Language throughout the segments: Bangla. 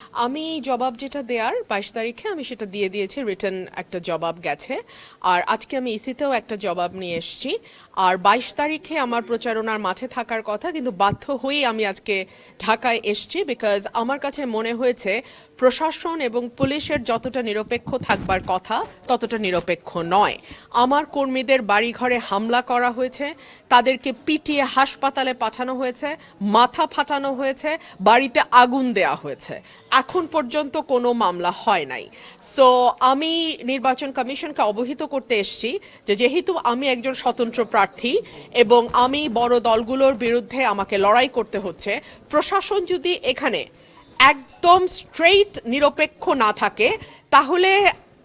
আমি জবাব যেটা দেওয়ার 22 তারিখে আমি সেটা দিয়ে দিয়েছি, রিটার্ন একটা জবাব গেছে। আর আজকে আমি ইসিতেও একটা জবাব নিয়ে এসেছি। আর 22 তারিখে আমার প্রচারণার মাঠে থাকার কথা, কিন্তু বাধ্য হয়েই আমি আজকে ঢাকায় এসেছি, বিকজ আমার কাছে মনে হয়েছে প্রশাসন এবং পুলিশের যতটা নিরপেক্ষ থাকবার কথা ততটা নিরপেক্ষ নয়। আমার কর্মীদের বাড়িঘরে হামলা করা হয়েছে, তাদেরকে পিটিয়ে হাসপাতালে পাঠানো হয়েছে, মাথা ফাটানো হয়েছে, বাড়িতে আগুন দেয়া হয়েছে। এখন পর্যন্ত কোনো মামলা হয় নাই। সো আমি নির্বাচন কমিশনকে অবহিত করতে এসেছি যে যেহেতু আমি একজন স্বতন্ত্র প্রার্থী এবং আমি বড় দলগুলোর বিরুদ্ধে আমাকে লড়াই করতে হচ্ছে, প্রশাসন যদি এখানে একদম স্ট্রেইট নিরপেক্ষ না থাকে, তাহলে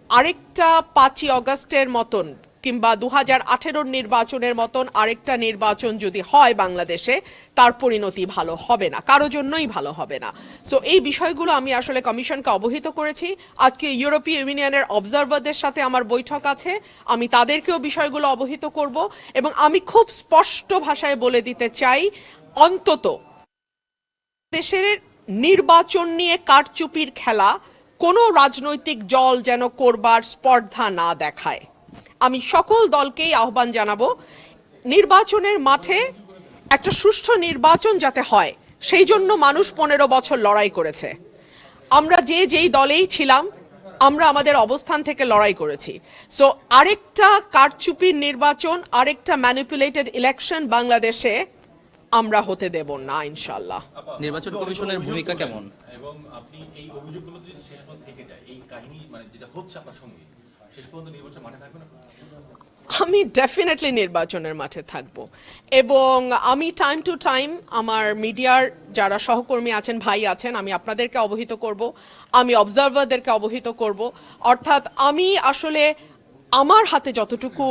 আরেকটা 5ই অগাস্টের মতন কিংবা 2018-র নির্বাচনের মতন আরেকটা নির্বাচন যদি হয় বাংলাদেশে, তার পরিণতি ভালো হবে না, কারো জন্যই ভালো হবে না। সো এই বিষয়গুলো আমি আসলে কমিশনকে অবহিত করেছি। আজকে ইউরোপীয় ইউনিয়নের অবজারভারদের সাথে আমার বৈঠক আছে, আমি তাদেরকেও বিষয়গুলো অবহিত করব এবং আমি খুব স্পষ্ট ভাষায় বলে দিতে চাই, অন্তত দেশের নির্বাচন নিয়ে কারচুপির খেলা কোনো রাজনৈতিক দল যেন করবার স্পর্ধা না দেখায়। আমি সকল দলকেই আহ্বান জানাবো, নির্বাচনের মাঠে একটা সুষ্ঠু নির্বাচন যাতে হয়, সেই জন্য মানুষ 15 বছর লড়াই করেছে। আমরা যেই দলেই ছিলাম, আমরা আমাদের অবস্থান থেকে লড়াই করেছি। সো আরেকটা কারচুপির নির্বাচন, আরেকটা ম্যানিপুলেটেড ইলেকশন বাংলাদেশে আমরা হতে দেব না ইনশাল্লাহ। নির্বাচন কমিশনের ভূমিকা কেমন? এবং আপনি এই অভিযোগগুলো যদি শেষ পর্যন্ত থেকে যায়, এই কাহিনী মানে যেটা হচ্ছে আপনার সঙ্গে, শেষ পর্যন্ত নির্বাচন মাঠে থাকবে না? আমি ডেফিনেটলি নির্বাচনের মাঠে থাকব এবং আমি টাইম টু টাইম আমার মিডিয়ার যারা সহকর্মী আছেন, ভাই আছেন, আমি আপনাদেরকে অবহিত করব, আমি অবজারভারদেরকে অবহিত করব। অর্থাৎ আমি আসলে আমার হাতে যতটুকু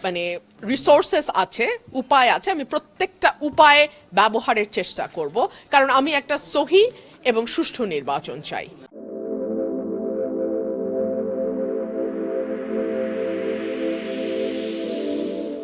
মানে রিসোর্সেস আছে, উপায় আছে, আমি প্রত্যেকটা উপায় ব্যবহারের চেষ্টা করব, কারণ আমি একটা সহি এবং সুষ্ঠু নির্বাচন চাই।